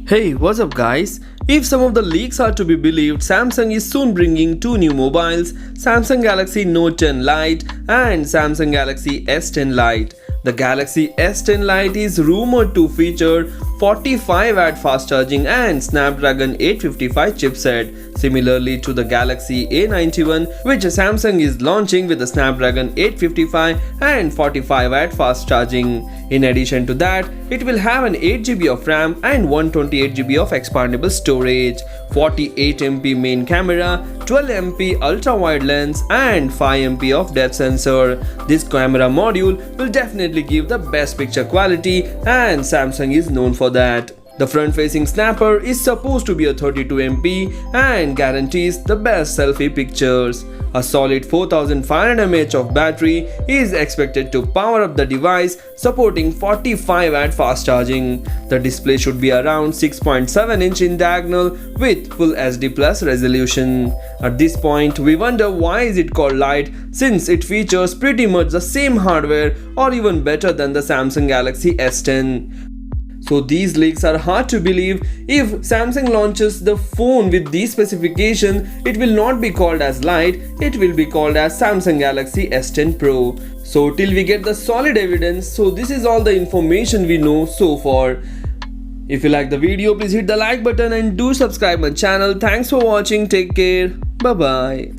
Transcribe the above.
Hey, what's up guys? If some of the leaks are to be believed, Samsung is soon bringing two new mobiles, Samsung Galaxy Note 10 Lite and Samsung Galaxy S10 Lite. The Galaxy S10 Lite is rumored to feature 45W fast charging and Snapdragon 855 chipset, similarly to the Galaxy A91, which Samsung is launching with the Snapdragon 855 and 45W fast charging. In addition to that, it will have an 8GB of RAM and 128GB of expandable storage, 48MP main camera, 12MP ultra-wide lens and 5MP of depth sensor. This camera module will definitely give the best picture quality and Samsung is known for that. The front-facing snapper is supposed to be a 32MP and guarantees the best selfie pictures. A solid 4500 mAh of battery is expected to power up the device, supporting 45W fast charging. The display should be around 6.7 inch in diagonal with full HD Plus resolution. At this point, we wonder why is it called Lite, since it features pretty much the same hardware or even better than the Samsung Galaxy S10. So these leaks are hard to believe. If Samsung launches the phone with these specifications, it will not be called as Lite, it will be called as Samsung Galaxy S10 Pro. So till we get the solid evidence, so this is all the information we know so far. If you like the video, please hit the like button and do subscribe my channel. Thanks for watching. Take care. Bye bye.